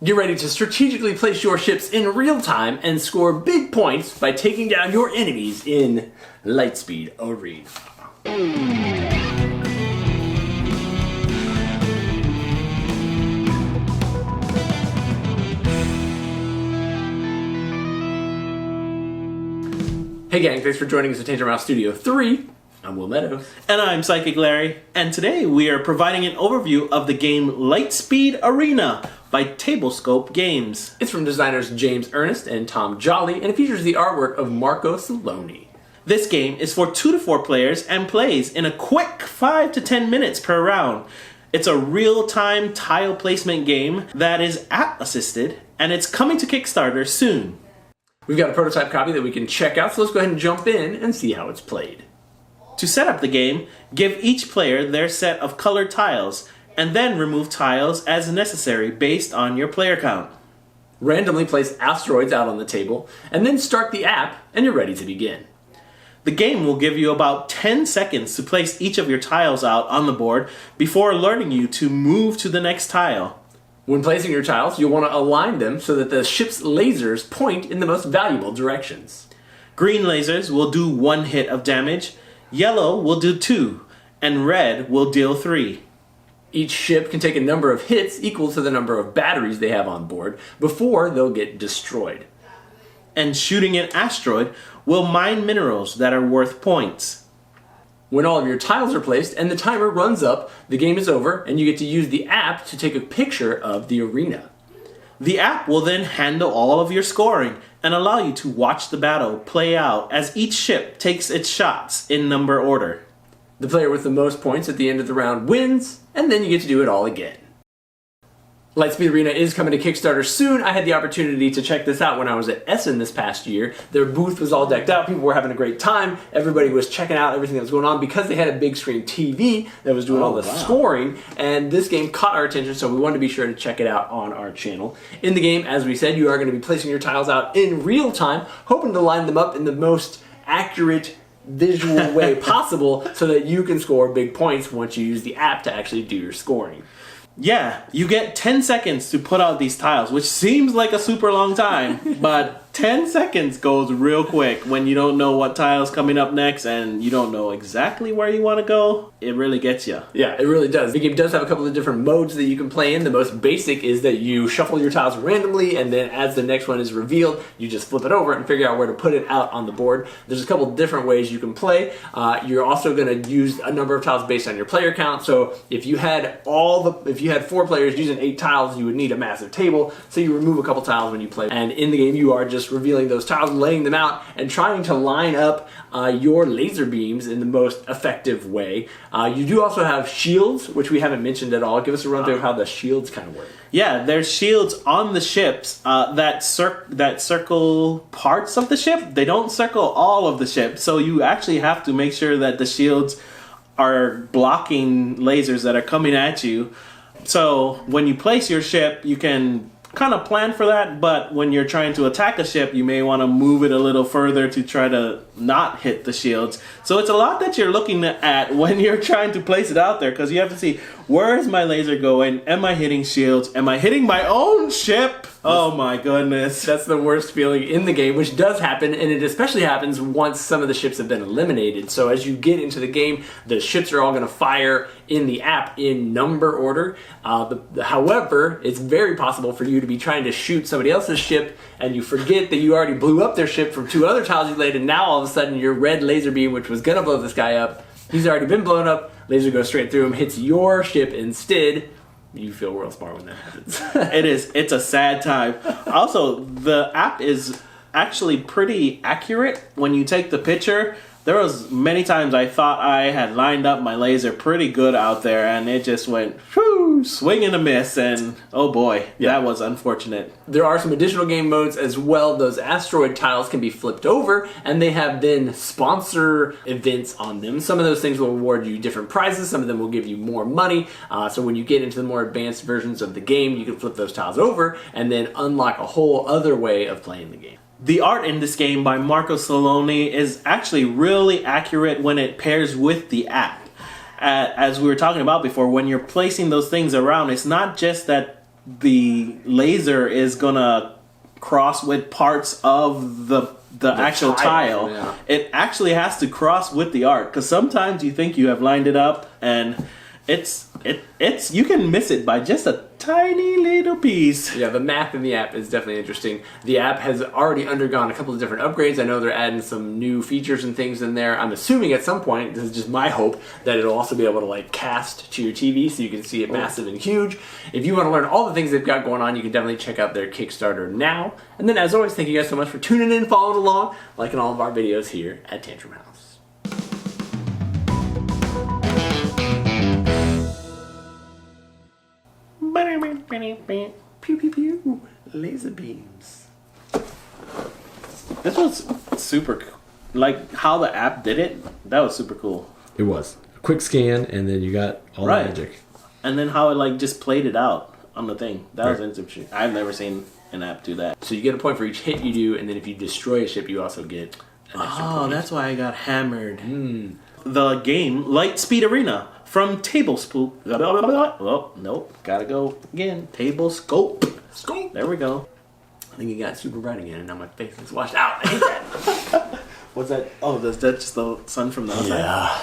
Get ready to strategically place your ships in real time and score big points by taking down your enemies in Lightspeed Arena. Hey gang, thanks for joining us at Tanger Mouse Studio 3. I'm Will Meadows. And I'm Psychic Larry. And today we are providing an overview of the game Lightspeed Arena by Tablescope Games. It's from designers James Ernest and Tom Jolly, and it features the artwork of Marco Saloni. This game is for 2 to 4 players and plays in a quick 5 to 10 minutes per round. It's a real-time tile placement game that is app-assisted, and it's coming to Kickstarter soon. We've got a prototype copy that we can check out, so let's go ahead and jump in and see how it's played. To set up the game, give each player their set of colored tiles, and then remove tiles as necessary based on your player count. Randomly place asteroids out on the table, and then start the app, and you're ready to begin. The game will give you about 10 seconds to place each of your tiles out on the board before alerting you to move to the next tile. When placing your tiles, you'll want to align them so that the ship's lasers point in the most valuable directions. Green lasers will do 1 hit of damage, yellow will do 2, and red will deal 3. Each ship can take a number of hits equal to the number of batteries they have on board before they'll get destroyed. And shooting an asteroid will mine minerals that are worth points. When all of your tiles are placed and the timer runs up, the game is over and you get to use the app to take a picture of the arena. The app will then handle all of your scoring and allow you to watch the battle play out as each ship takes its shots in number order. The player with the most points at the end of the round wins, and then you get to do it all again. Lightspeed Arena is coming to Kickstarter soon. I had the opportunity to check this out when I was at Essen this past year. Their booth was all decked out. People were having a great time. Everybody was checking out everything that was going on because they had a big screen TV that was doing all the scoring. And this game caught our attention, so we wanted to be sure to check it out on our channel. In the game, as we said, you are going to be placing your tiles out in real time, hoping to line them up in the most accurate visual way possible so that you can score big points once you use the app to actually do your scoring. Yeah, you get 10 seconds to put out these tiles, which seems like a super long time, but 10 seconds goes real quick when you don't know what tile's coming up next and you don't know exactly where you want to go. It really gets you. Yeah, it really does. The game does have a couple of different modes that you can play in. The most basic is that you shuffle your tiles randomly, and then as the next one is revealed, you just flip it over and figure out where to put it out on the board. There's a couple different ways you can play. You're also going to use a number of tiles based on your player count. So if you had 4 players using 8 tiles, you would need a massive table. So you remove a couple tiles when you play. And in the game, you are just revealing those tiles, laying them out, and trying to line up your laser beams in the most effective way. You do also have shields, which we haven't mentioned at all. Give us a run through of how the shields kind of work. Yeah, there's shields on the ships that circle parts of the ship. They don't circle all of the ship, so you actually have to make sure that the shields are blocking lasers that are coming at you. So when you place your ship, you can kind of plan for that, but when you're trying to attack a ship, you may want to move it a little further to try to not hit the shields. So it's a lot that you're looking at when you're trying to place it out there, because you have to see, where is my laser going? Am I hitting shields? Am I hitting my own ship? Oh my goodness. That's the worst feeling in the game, which does happen, and it especially happens once some of the ships have been eliminated. So as you get into the game, the ships are all going to fire in the app in number order. However, it's very possible for you to be trying to shoot somebody else's ship, and you forget that you already blew up their ship from 2 other tiles you laid, and now all of a sudden your red laser beam, which was going to blow this guy up, he's already been blown up, laser goes straight through him, hits your ship instead. You feel real smart when that happens. It is. It's a sad time. Also, the app is actually pretty accurate when you take the picture. There was many times I thought I had lined up my laser pretty good out there, and it just went whoo, swing and a miss, and oh boy, that was unfortunate. There are some additional game modes as well. Those asteroid tiles can be flipped over, and they have then sponsor events on them. Some of those things will reward you different prizes. Some of them will give you more money. So when you get into the more advanced versions of the game, you can flip those tiles over and then unlock a whole other way of playing the game. The art in this game by Marco Saloni is actually really accurate when it pairs with the app. As we were talking about before, when you're placing those things around, it's not just that the laser is gonna cross with parts of the actual tile. Yeah. It actually has to cross with the art, because sometimes you think you have lined it up and it's you can miss it by just a tiny little piece. Yeah, the math in the app is definitely interesting. The app has already undergone a couple of different upgrades. I know they're adding some new features and things in there. I'm assuming at some point, this is just my hope, that it'll also be able to like cast to your TV so you can see it massive and huge. If you want to learn all the things they've got going on, you can definitely check out their Kickstarter now. And then as always, thank you guys so much for tuning in, following along, liking all of our videos here at Tantrum House. Pew pew pew. Laser beams. This was super cool. Like how the app did it, that was super cool. It was a quick scan, and then you got all Right. the magic. And then how it like just played it out on the thing. That was Right. interesting. I've never seen an app do that. So you get a point for each hit you do, and then if you destroy a ship, you also get an extra Oh, point. that's why I got hammered. The game Lightspeed Arena from Tablescope. Oh, nope. Gotta go again. Tablescope. Scope. There we go. I think it got super bright again, and now my face is washed out. I hate that. What's that? Oh, that's just the sun from the outside? Yeah.